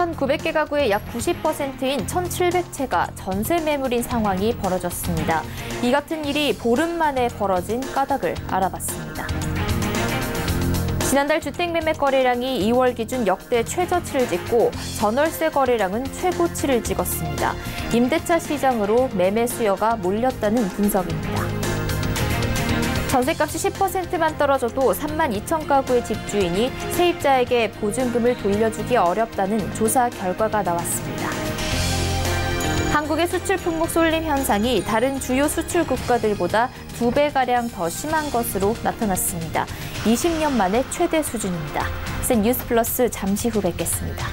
1,900개 가구의 약 90%인 1,700채가 전세 매물인 상황이 벌어졌습니다. 이 같은 일이 보름 만에 벌어진 까닭을 알아봤습니다. 지난달 주택매매 거래량이 2월 기준 역대 최저치를 찍고 전월세 거래량은 최고치를 찍었습니다. 임대차 시장으로 매매 수요가 몰렸다는 분석입니다. 전셋값이 10%만 떨어져도 32,000 가구의 집주인이 세입자에게 보증금을 돌려주기 어렵다는 조사 결과가 나왔습니다. 한국의 수출 품목 쏠림 현상이 다른 주요 수출 국가들보다 2배가량 더 심한 것으로 나타났습니다. 20년 만에 최대 수준입니다. 센 뉴스 플러스 잠시 후 뵙겠습니다.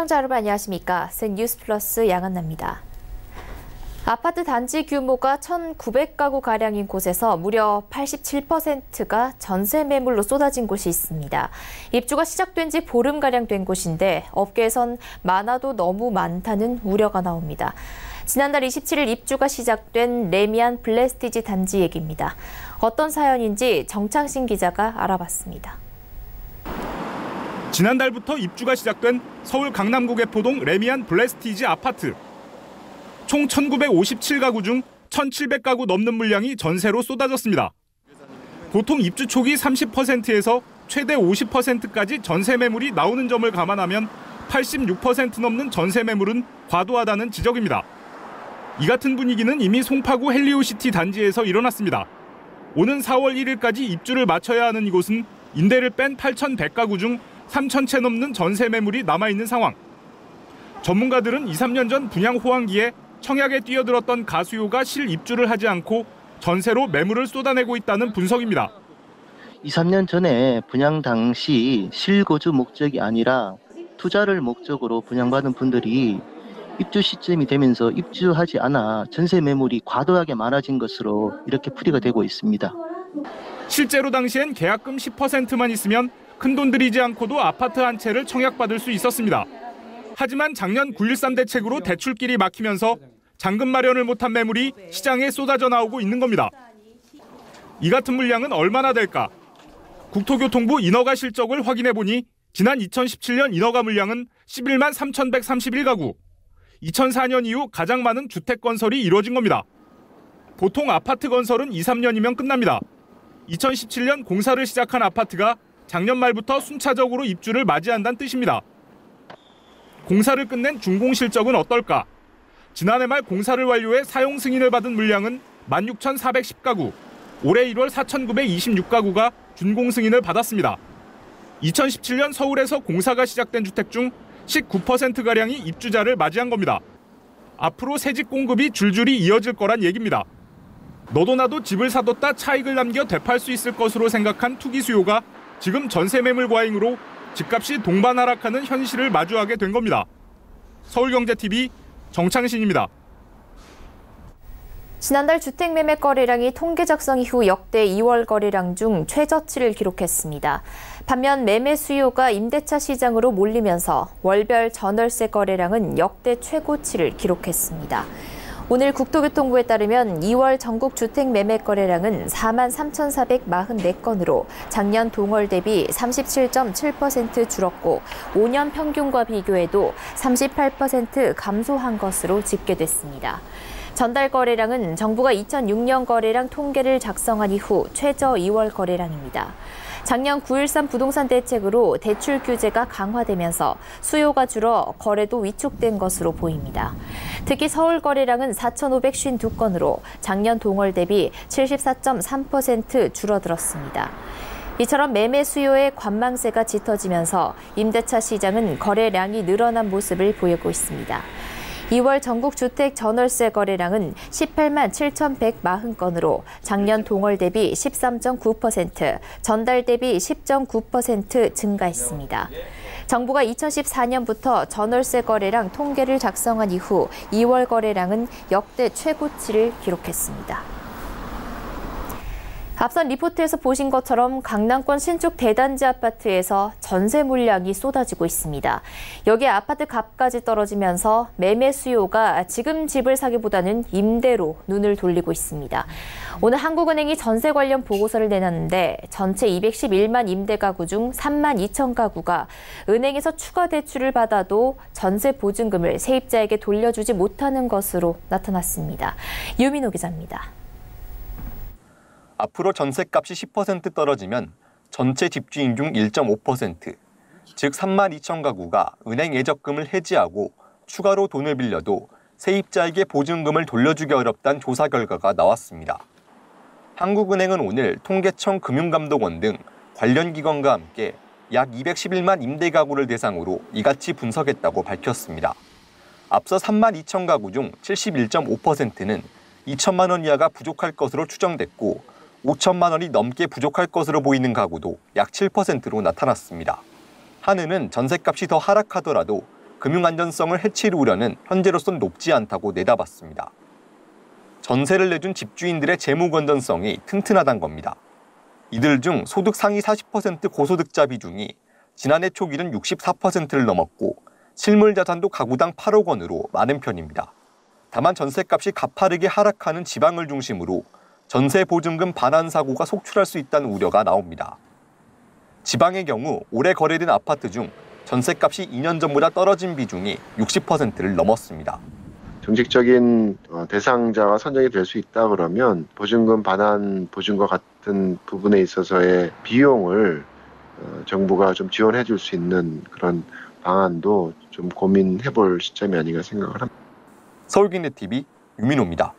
시청자 여러분 안녕하십니까? 센 뉴스 플러스 양한나입니다. 아파트 단지 규모가 1,900가구 가량인 곳에서 무려 87%가 전세 매물로 쏟아진 곳이 있습니다. 입주가 시작된 지 보름가량 된 곳인데 업계에선 많아도 너무 많다는 우려가 나옵니다. 지난달 27일 입주가 시작된 레미안 블레스티지 단지 얘기입니다. 어떤 사연인지 정창신 기자가 알아봤습니다. 지난달부터 입주가 시작된 서울 강남구 개포동 레미안 블레스티지 아파트. 총 1,957가구 중 1,700가구 넘는 물량이 전세로 쏟아졌습니다. 보통 입주 초기 30%에서 최대 50%까지 전세 매물이 나오는 점을 감안하면 86% 넘는 전세 매물은 과도하다는 지적입니다. 이 같은 분위기는 이미 송파구 헬리오시티 단지에서 일어났습니다. 오는 4월 1일까지 입주를 마쳐야 하는 이곳은 임대를 뺀 8,100가구 중 3,000채 넘는 전세 매물이 남아있는 상황. 전문가들은 2, 3년 전 분양 호황기에 청약에 뛰어들었던 가수요가 실입주를 하지 않고 전세로 매물을 쏟아내고 있다는 분석입니다. 2, 3년 전에 분양 당시 실거주 목적이 아니라 투자를 목적으로 분양받은 분들이 입주 시점이 되면서 입주하지 않아 전세 매물이 과도하게 많아진 것으로 이렇게 풀이가 되고 있습니다. 실제로 당시엔 계약금 10%만 있으면 큰돈 들이지 않고도 아파트 한 채를 청약받을 수 있었습니다. 하지만 작년 9.13 대책으로 대출길이 막히면서 잔금 마련을 못한 매물이 시장에 쏟아져 나오고 있는 겁니다. 이 같은 물량은 얼마나 될까? 국토교통부 인허가 실적을 확인해보니 지난 2017년 인허가 물량은 11만 3,131가구. 2004년 이후 가장 많은 주택 건설이 이루어진 겁니다. 보통 아파트 건설은 2, 3년이면 끝납니다. 2017년 공사를 시작한 아파트가 작년 말부터 순차적으로 입주를 맞이한다는 뜻입니다. 공사를 끝낸 준공 실적은 어떨까? 지난해 말 공사를 완료해 사용 승인을 받은 물량은 16,410가구, 올해 1월 4,926가구가 준공 승인을 받았습니다. 2017년 서울에서 공사가 시작된 주택 중 19%가량이 입주자를 맞이한 겁니다. 앞으로 새집 공급이 줄줄이 이어질 거란 얘기입니다. 너도 나도 집을 사뒀다 차익을 남겨 되팔 수 있을 것으로 생각한 투기 수요가 지금 전세 매물 과잉으로 집값이 동반하락하는 현실을 마주하게 된 겁니다. 서울경제TV 정창신입니다. 지난달 주택매매 거래량이 통계 작성 이후 역대 2월 거래량 중 최저치를 기록했습니다. 반면 매매 수요가 임대차 시장으로 몰리면서 월별 전월세 거래량은 역대 최고치를 기록했습니다. 오늘 국토교통부에 따르면 2월 전국 주택 매매 거래량은 4만 3,444건으로 작년 동월 대비 37.7% 줄었고 5년 평균과 비교해도 38% 감소한 것으로 집계됐습니다. 전달 거래량은 정부가 2006년 거래량 통계를 작성한 이후 최저 2월 거래량입니다. 작년 9.13 부동산 대책으로 대출 규제가 강화되면서 수요가 줄어 거래도 위축된 것으로 보입니다. 특히 서울 거래량은 4,552건으로 작년 동월 대비 74.3% 줄어들었습니다. 이처럼 매매 수요의 관망세가 짙어지면서 임대차 시장은 거래량이 늘어난 모습을 보이고 있습니다. 2월 전국 주택 전월세 거래량은 18만 7,140건으로 작년 동월 대비 13.9%, 전달 대비 10.9% 증가했습니다. 정부가 2014년부터 전월세 거래량 통계를 작성한 이후 2월 거래량은 역대 최고치를 기록했습니다. 앞선 리포트에서 보신 것처럼 강남권 신축 대단지 아파트에서 전세 물량이 쏟아지고 있습니다. 여기에 아파트 값까지 떨어지면서 매매 수요가 지금 집을 사기보다는 임대로 눈을 돌리고 있습니다. 오늘 한국은행이 전세 관련 보고서를 내놨는데 전체 211만 임대 가구 중 3만 2천 가구가 은행에서 추가 대출을 받아도 전세 보증금을 세입자에게 돌려주지 못하는 것으로 나타났습니다. 유민호 기자입니다. 앞으로 전셋값이 10% 떨어지면 전체 집주인 중 1.5%, 즉 3만 2천 가구가 은행 예적금을 해지하고 추가로 돈을 빌려도 세입자에게 보증금을 돌려주기 어렵다는 조사 결과가 나왔습니다. 한국은행은 오늘 통계청 금융감독원 등 관련 기관과 함께 약 211만 임대 가구를 대상으로 이같이 분석했다고 밝혔습니다. 앞서 3만 2천 가구 중 71.5%는 2천만 원 이하가 부족할 것으로 추정됐고 5천만 원이 넘게 부족할 것으로 보이는 가구도 약 7%로 나타났습니다. 한은은 전셋값이 더 하락하더라도 금융 안전성을 해칠 우려는 현재로선 높지 않다고 내다봤습니다. 전세를 내준 집주인들의 재무 건전성이 튼튼하다는 겁니다. 이들 중 소득 상위 40% 고소득자 비중이 지난해 초기는 64%를 넘었고 실물 자산도 가구당 8억 원으로 많은 편입니다. 다만 전셋값이 가파르게 하락하는 지방을 중심으로 전세 보증금 반환 사고가 속출할 수 있다는 우려가 나옵니다. 지방의 경우 올해 거래된 아파트 중 전셋값이 2년 전보다 떨어진 비중이 60%를 넘었습니다. 정책적인 대상자가 선정이 될 수 있다 그러면 보증금 반환 보증과 같은 부분에 있어서의 비용을 정부가 좀 지원해 줄 수 있는 그런 방안도 좀 고민해 볼 시점이 아닌가 생각을 합니다. 서울경제TV 유민호입니다.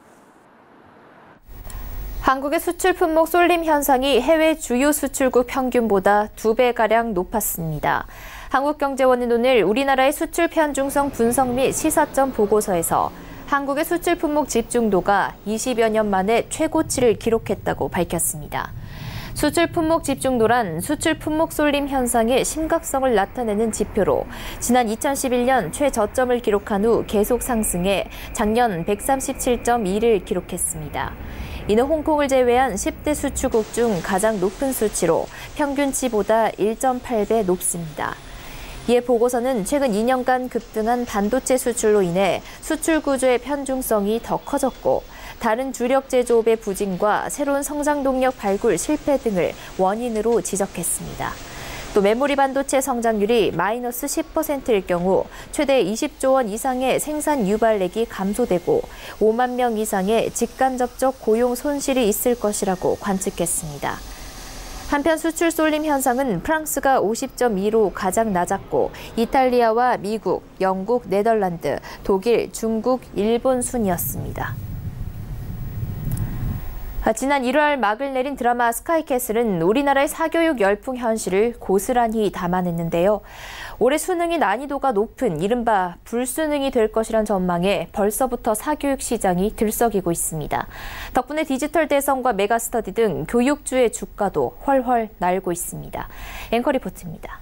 한국의 수출 품목 쏠림 현상이 해외 주요 수출국 평균보다 2배가량 높았습니다. 한국경제원은 오늘 우리나라의 수출 편중성 분석 및 시사점 보고서에서 한국의 수출 품목 집중도가 20여 년 만에 최고치를 기록했다고 밝혔습니다. 수출 품목 집중도란 수출 품목 쏠림 현상의 심각성을 나타내는 지표로 지난 2011년 최저점을 기록한 후 계속 상승해 작년 137.2를 기록했습니다. 이는 홍콩을 제외한 10대 수출국 중 가장 높은 수치로 평균치보다 1.8배 높습니다. 이에 보고서는 최근 2년간 급등한 반도체 수출로 인해 수출 구조의 편중성이 더 커졌고 다른 주력 제조업의 부진과 새로운 성장 동력 발굴 실패 등을 원인으로 지적했습니다. 또 메모리 반도체 성장률이 마이너스 10%일 경우 최대 20조 원 이상의 생산 유발액이 감소되고 5만 명 이상의 직간접적 고용 손실이 있을 것이라고 관측했습니다. 한편 수출 쏠림 현상은 프랑스가 50.2로 가장 낮았고 이탈리아와 미국, 영국, 네덜란드, 독일, 중국, 일본 순이었습니다. 지난 1월 막을 내린 드라마 스카이캐슬은 우리나라의 사교육 열풍 현실을 고스란히 담아냈는데요. 올해 수능이 난이도가 높은 이른바 불수능이 될 것이란 전망에 벌써부터 사교육 시장이 들썩이고 있습니다. 덕분에 디지털 대성과 메가스터디 등 교육주의 주가도 훨훨 날고 있습니다. 앵커 리포트입니다.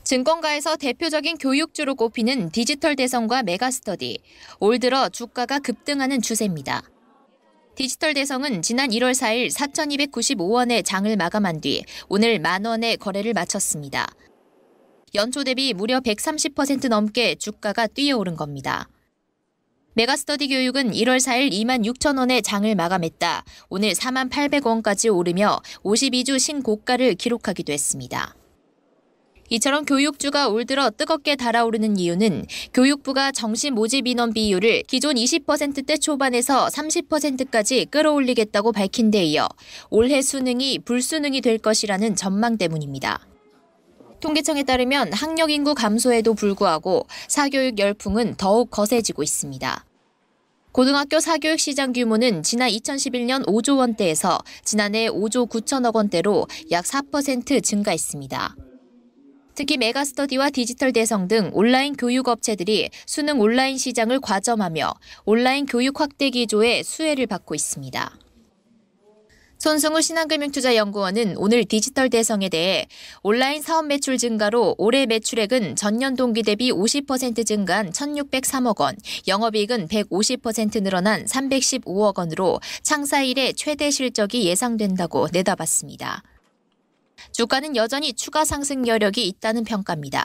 증권가에서 대표적인 교육주로 꼽히는 디지털 대성과 메가스터디. 올 들어 주가가 급등하는 추세입니다. 디지털 대성은 지난 1월 4일 4,295원에 장을 마감한 뒤 오늘 만원에 거래를 마쳤습니다. 연초 대비 무려 130% 넘게 주가가 뛰어오른 겁니다. 메가스터디 교육은 1월 4일 26,000원에 장을 마감했다. 오늘 48,800원까지 오르며 52주 신고가를 기록하기도 했습니다. 이처럼 교육주가 올 들어 뜨겁게 달아오르는 이유는 교육부가 정시 모집 인원 비율을 기존 20%대 초반에서 30%까지 끌어올리겠다고 밝힌 데 이어 올해 수능이 불수능이 될 것이라는 전망 때문입니다. 통계청에 따르면 학력 인구 감소에도 불구하고 사교육 열풍은 더욱 거세지고 있습니다. 고등학교 사교육 시장 규모는 지난 2011년 5조 원대에서 지난해 5조 9천억 원대로 약 4% 증가했습니다. 특히 메가스터디와 디지털 대성 등 온라인 교육 업체들이 수능 온라인 시장을 과점하며 온라인 교육 확대 기조에 수혜를 받고 있습니다. 손승우 신한금융투자연구원은 오늘 디지털 대성에 대해 온라인 사업 매출 증가로 올해 매출액은 전년 동기 대비 50% 증가한 1,603억 원, 영업이익은 150% 늘어난 315억 원으로 창사 이래 최대 실적이 예상된다고 내다봤습니다. 주가는 여전히 추가 상승 여력이 있다는 평가입니다.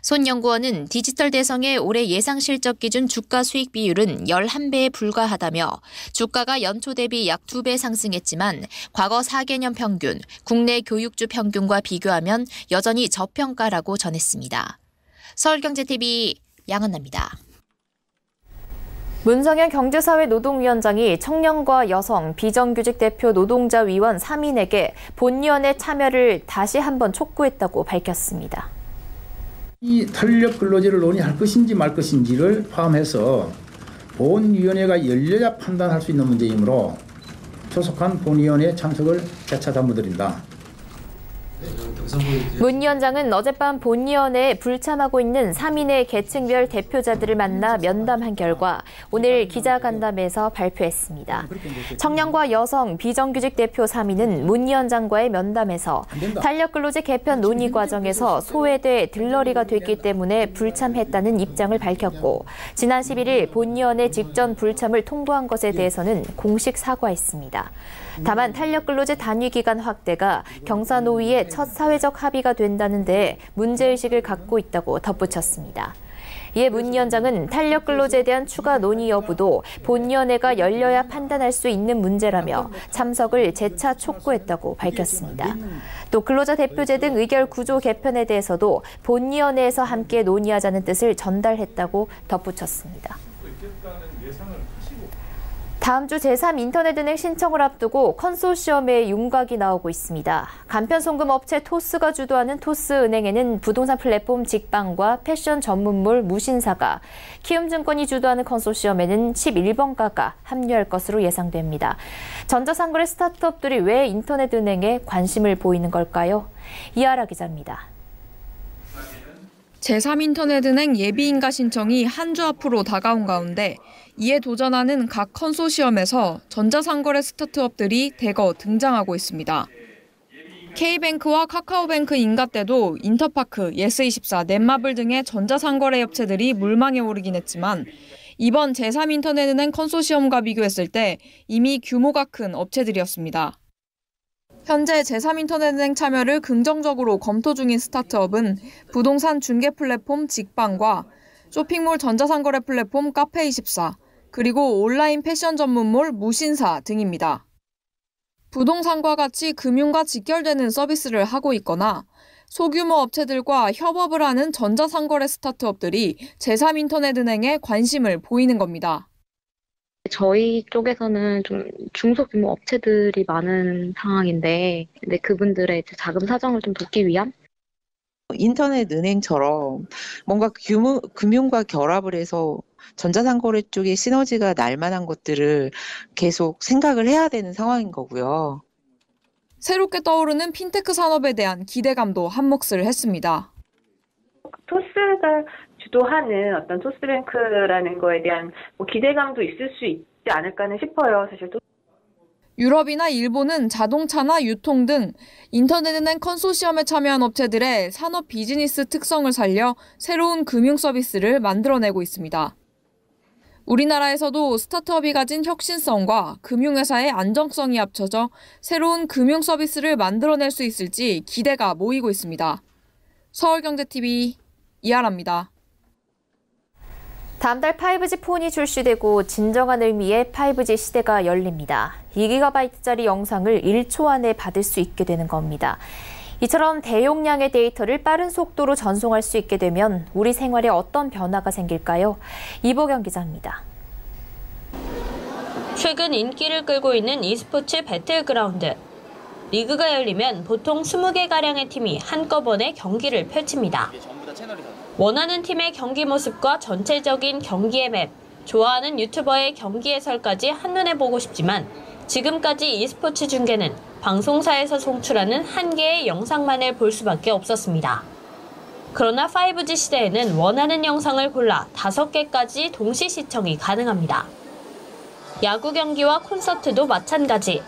손 연구원은 디지털 대성의 올해 예상 실적 기준 주가 수익 비율은 11배에 불과하다며 주가가 연초 대비 약 2배 상승했지만 과거 4개년 평균, 국내 교육주 평균과 비교하면 여전히 저평가라고 전했습니다. 서울경제TV 양은나입니다. 문성현 경제사회노동위원장이 청년과 여성, 비정규직 대표 노동자 위원 3인에게 본위원회 참여를 다시 한번 촉구했다고 밝혔습니다. 이 탄력 근로제를 논의할 것인지 말 것인지를 포함해서 본위원회가 열려야 판단할 수 있는 문제이므로 조속한 본위원회 참석을 재차 당부드린다. 문 위원장은 어젯밤 본위원회에 불참하고 있는 3인의 계층별 대표자들을 만나 면담한 결과 오늘 기자간담회에서 발표했습니다. 청년과 여성, 비정규직 대표 3인은 문 위원장과의 면담에서 탄력근로제 개편 논의 과정에서 소외돼 들러리가 됐기 때문에 불참했다는 입장을 밝혔고 지난 11일 본위원회 직전 불참을 통보한 것에 대해서는 공식 사과했습니다. 다만 탄력근로제 단위기간 확대가 경사노위의 첫 사회적 합의가 된다는 데 문제의식을 갖고 있다고 덧붙였습니다. 이에 문 위원장은 탄력근로제에 대한 추가 논의 여부도 본위원회가 열려야 판단할 수 있는 문제라며 참석을 재차 촉구했다고 밝혔습니다. 또 근로자 대표제 등 의결 구조 개편에 대해서도 본위원회에서 함께 논의하자는 뜻을 전달했다고 덧붙였습니다. 다음 주 제3인터넷은행 신청을 앞두고 컨소시엄의 윤곽이 나오고 있습니다. 간편송금 업체 토스가 주도하는 토스은행에는 부동산 플랫폼 직방과 패션 전문몰 무신사가, 키움증권이 주도하는 컨소시엄에는 11번가가 합류할 것으로 예상됩니다. 전자상거래 스타트업들이 왜 인터넷은행에 관심을 보이는 걸까요? 이하라 기자입니다. 제3인터넷은행 예비인가 신청이 한 주 앞으로 다가온 가운데 이에 도전하는 각 컨소시엄에서 전자상거래 스타트업들이 대거 등장하고 있습니다. K뱅크와 카카오뱅크 인가 때도 인터파크, 예스24, 넷마블 등의 전자상거래 업체들이 물망에 오르긴 했지만 이번 제3인터넷은행 컨소시엄과 비교했을 때 이미 규모가 큰 업체들이었습니다. 현재 제3인터넷은행 참여를 긍정적으로 검토 중인 스타트업은 부동산 중개 플랫폼 직방과 쇼핑몰 전자상거래 플랫폼 카페24, 그리고 온라인 패션 전문몰 무신사 등입니다. 부동산과 같이 금융과 직결되는 서비스를 하고 있거나 소규모 업체들과 협업을 하는 전자상거래 스타트업들이 제3인터넷은행에 관심을 보이는 겁니다. 저희 쪽에서는 좀 중소규모 업체들이 많은 상황인데 그분들의 자금 사정을 좀 돕기 위한? 인터넷 은행처럼 뭔가 금융과 결합을 해서 전자상거래 쪽에 시너지가 날 만한 것들을 계속 생각을 해야 되는 상황인 거고요. 새롭게 떠오르는 핀테크 산업에 대한 기대감도 한몫을 했습니다. 토스가 주도하는 어떤 토스뱅크라는 거에 대한 기대감도 있을 수 있지 않을까는 싶어요. 사실 유럽이나 일본은 자동차나 유통 등 인터넷은행 컨소시엄에 참여한 업체들의 산업 비즈니스 특성을 살려 새로운 금융 서비스를 만들어내고 있습니다. 우리나라에서도 스타트업이 가진 혁신성과 금융회사의 안정성이 합쳐져 새로운 금융 서비스를 만들어낼 수 있을지 기대가 모이고 있습니다. 서울경제TV 이하라입니다. 다음 달 5G 폰이 출시되고 진정한 의미의 5G 시대가 열립니다. 2GB짜리 영상을 1초 안에 받을 수 있게 되는 겁니다. 이처럼 대용량의 데이터를 빠른 속도로 전송할 수 있게 되면 우리 생활에 어떤 변화가 생길까요? 이보경 기자입니다. 최근 인기를 끌고 있는 e스포츠 배틀그라운드. 리그가 열리면 보통 20개가량의 팀이 한꺼번에 경기를 펼칩니다. 원하는 팀의 경기 모습과 전체적인 경기의 맵, 좋아하는 유튜버의 경기 해설까지 한눈에 보고 싶지만 지금까지 e스포츠 중계는 방송사에서 송출하는 한 개의 영상만을 볼 수밖에 없었습니다. 그러나 5G 시대에는 원하는 영상을 골라 5개까지 동시 시청이 가능합니다. 야구 경기와 콘서트도 마찬가지.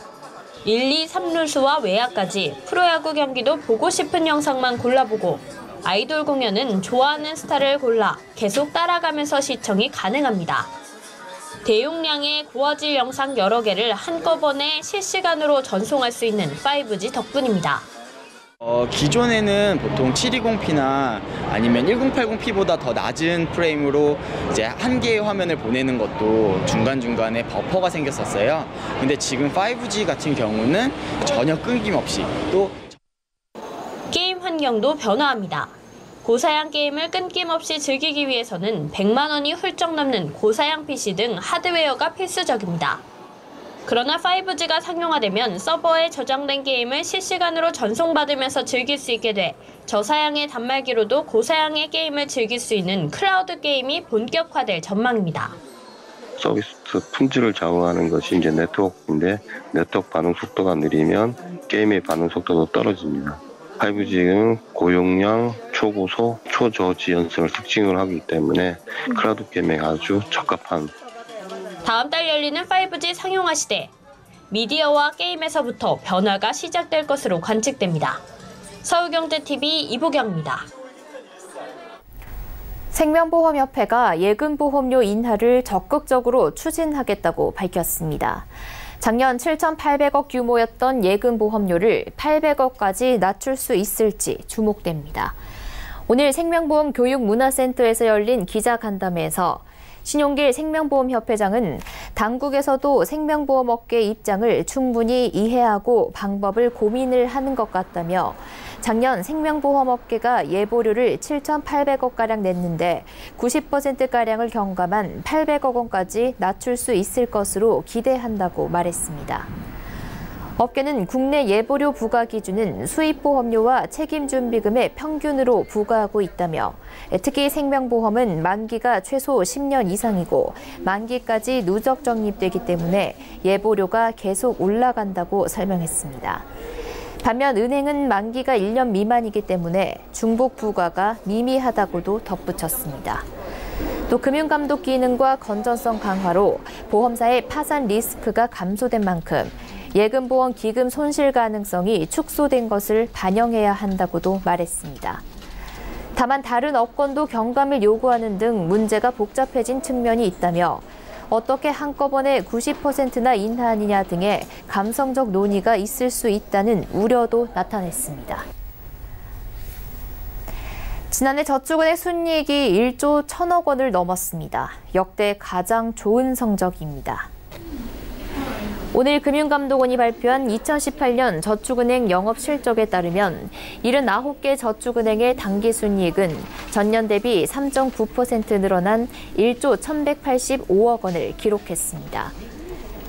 1, 2, 3루수와 외야까지 프로야구 경기도 보고 싶은 영상만 골라보고 아이돌 공연은 좋아하는 스타를 골라 계속 따라가면서 시청이 가능합니다. 대용량의 고화질 영상 여러 개를 한꺼번에 실시간으로 전송할 수 있는 5G 덕분입니다. 기존에는 보통 720p나 아니면 1080p보다 더 낮은 프레임으로 이제 한 개의 화면을 보내는 것도 중간중간에 버퍼가 생겼었어요. 근데 지금 5G 같은 경우는 전혀 끊김없이 또 게임 환경도 변화합니다. 고사양 게임을 끊김없이 즐기기 위해서는 100만 원이 훌쩍 넘는 고사양 PC 등 하드웨어가 필수적입니다. 그러나 5G가 상용화되면 서버에 저장된 게임을 실시간으로 전송받으면서 즐길 수 있게 돼 저사양의 단말기로도 고사양의 게임을 즐길 수 있는 클라우드 게임이 본격화될 전망입니다. 서비스 품질을 좌우하는 것이 이제 네트워크인데 네트워크 반응 속도가 느리면 게임의 반응 속도도 떨어집니다. 5G는 고용량, 초고속, 초저지연성을 특징으로 하기 때문에 클라우드 게임에 아주 적합한. 다음 달 열리는 5G 상용화 시대. 미디어와 게임에서부터 변화가 시작될 것으로 관측됩니다. 서울경제TV 이보경입니다. 생명보험협회가 예금보험료 인하를 적극적으로 추진하겠다고 밝혔습니다. 작년 7,800억 규모였던 예금보험료를 800억까지 낮출 수 있을지 주목됩니다. 오늘 생명보험교육문화센터에서 열린 기자간담회에서 신용길 생명보험협회장은 당국에서도 생명보험업계 입장을 충분히 이해하고 방법을 고민을 하는 것 같다며 작년 생명보험업계가 예보료를 7,800억가량 냈는데 90%가량을 경감한 800억 원까지 낮출 수 있을 것으로 기대한다고 말했습니다. 업계는 국내 예보료 부과 기준은 수입보험료와 책임준비금의 평균으로 부과하고 있다며 특히 생명보험은 만기가 최소 10년 이상이고 만기까지 누적 적립되기 때문에 예보료가 계속 올라간다고 설명했습니다. 반면 은행은 만기가 1년 미만이기 때문에 중복 부과가 미미하다고도 덧붙였습니다. 또 금융감독 기능과 건전성 강화로 보험사의 파산 리스크가 감소된 만큼 예금보험 기금 손실 가능성이 축소된 것을 반영해야 한다고도 말했습니다. 다만 다른 업권도 경감을 요구하는 등 문제가 복잡해진 측면이 있다며 어떻게 한꺼번에 90%나 인하하느냐 등의 감성적 논의가 있을 수 있다는 우려도 나타냈습니다. 지난해 저축은행 순이익이 1조 1,000억 원을 넘었습니다. 역대 가장 좋은 성적입니다. 오늘 금융감독원이 발표한 2018년 저축은행 영업실적에 따르면 79개 저축은행의 당기순이익은 전년 대비 3.9% 늘어난 1조 1,185억 원을 기록했습니다.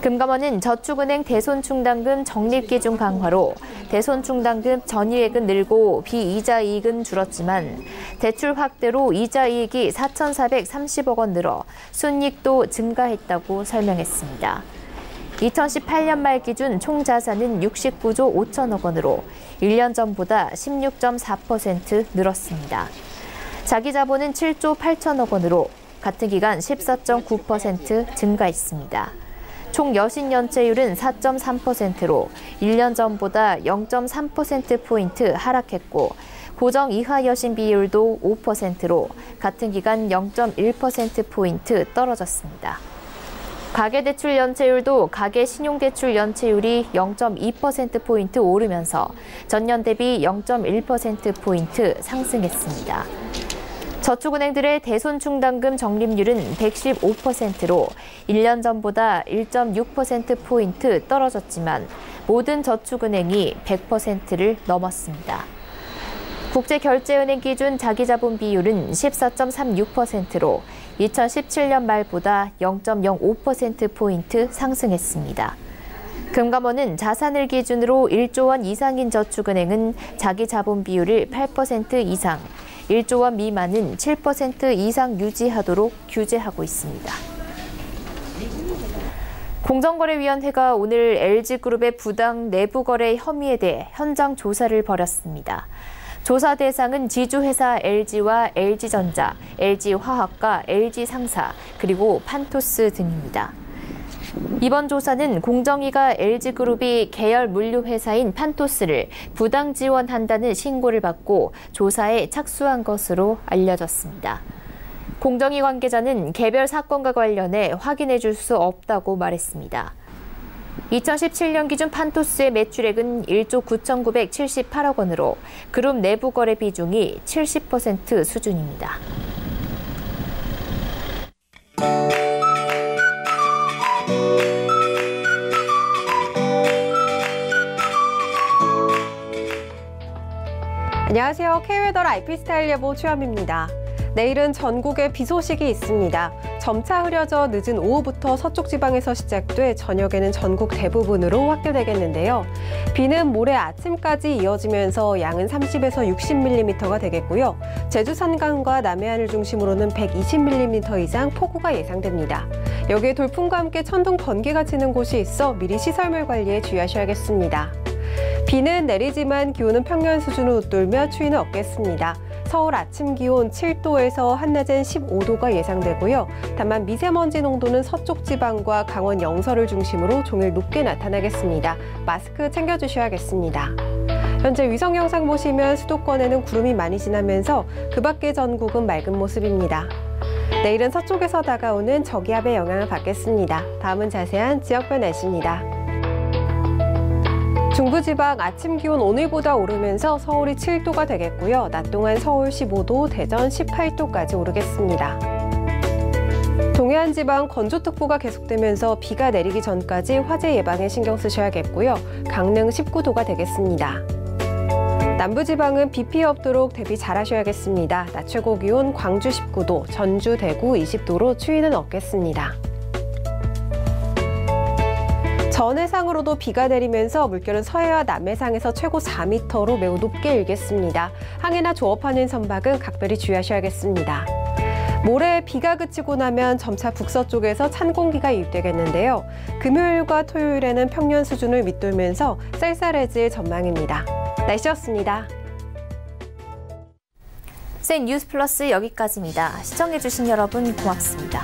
금감원은 저축은행 대손충당금 적립기준 강화로 대손충당금 전이액은 늘고 비이자 이익은 줄었지만 대출 확대로 이자 이익이 4,430억 원 늘어 순이익도 증가했다고 설명했습니다. 2018년 말 기준 총 자산은 69조 5천억 원으로 1년 전보다 16.4% 늘었습니다. 자기 자본은 7조 8천억 원으로 같은 기간 14.9% 증가했습니다. 총 여신 연체율은 4.3%로 1년 전보다 0.3%포인트 하락했고 고정 이하 여신 비율도 5%로 같은 기간 0.1%포인트 떨어졌습니다. 가계대출 연체율도 가계신용대출 연체율이 0.2%포인트 오르면서 전년 대비 0.1%포인트 상승했습니다. 저축은행들의 대손충당금 적립률은 115%로 1년 전보다 1.6%포인트 떨어졌지만 모든 저축은행이 100%를 넘었습니다. 국제결제은행 기준 자기자본 비율은 14.36%로 2017년 말보다 0.05%포인트 상승했습니다. 금감원은 자산을 기준으로 1조 원 이상인 저축은행은 자기자본 비율을 8% 이상, 1조 원 미만은 7% 이상 유지하도록 규제하고 있습니다. 공정거래위원회가 오늘 LG그룹의 부당 내부거래 혐의에 대해 현장 조사를 벌였습니다. 조사 대상은 지주회사 LG와 LG전자, LG화학과 LG상사, 그리고 판토스 등입니다. 이번 조사는 공정위가 LG그룹이 계열 물류회사인 판토스를 부당 지원한다는 신고를 받고 조사에 착수한 것으로 알려졌습니다. 공정위 관계자는 개별 사건과 관련해 확인해 줄 수 없다고 말했습니다. 2017년 기준 판토스의 매출액은 1조 9,978억 원으로 그룹 내부 거래 비중이 70% 수준입니다. 안녕하세요. K웨더 IP스타일 예보 최현미입니다. 내일은 전국에 비 소식이 있습니다. 점차 흐려져 늦은 오후부터 서쪽 지방에서 시작돼 저녁에는 전국 대부분으로 확대되겠는데요. 비는 모레 아침까지 이어지면서 양은 30에서 60mm가 되겠고요. 제주 산간과 남해안을 중심으로는 120mm 이상 폭우가 예상됩니다. 여기에 돌풍과 함께 천둥 번개가 치는 곳이 있어 미리 시설물 관리에 주의하셔야겠습니다. 비는 내리지만 기온은 평년 수준을 웃돌며 추위는 없겠습니다. 서울 아침 기온 7도에서 한낮엔 15도가 예상되고요. 다만 미세먼지 농도는 서쪽 지방과 강원 영서를 중심으로 종일 높게 나타나겠습니다. 마스크 챙겨주셔야겠습니다. 현재 위성 영상 보시면 수도권에는 구름이 많이 지나면서 그 밖의 전국은 맑은 모습입니다. 내일은 서쪽에서 다가오는 저기압의 영향을 받겠습니다. 다음은 자세한 지역별 날씨입니다. 중부지방 아침 기온 오늘보다 오르면서 서울이 7도가 되겠고요. 낮 동안 서울 15도, 대전 18도까지 오르겠습니다. 동해안 지방 건조특보가 계속되면서 비가 내리기 전까지 화재 예방에 신경 쓰셔야겠고요. 강릉 19도가 되겠습니다. 남부지방은 비 피해 없도록 대비 잘 하셔야겠습니다. 낮 최고 기온 광주 19도, 전주, 대구 20도로 추위는 없겠습니다. 전해상으로도 비가 내리면서 물결은 서해와 남해상에서 최고 4m로 매우 높게 일겠습니다. 항해나 조업하는 선박은 각별히 주의하셔야겠습니다. 모레 비가 그치고 나면 점차 북서쪽에서 찬 공기가 유입되겠는데요. 금요일과 토요일에는 평년 수준을 밑돌면서 쌀쌀해질 전망입니다. 날씨였습니다. 센 뉴스 플러스 여기까지입니다. 시청해주신 여러분 고맙습니다.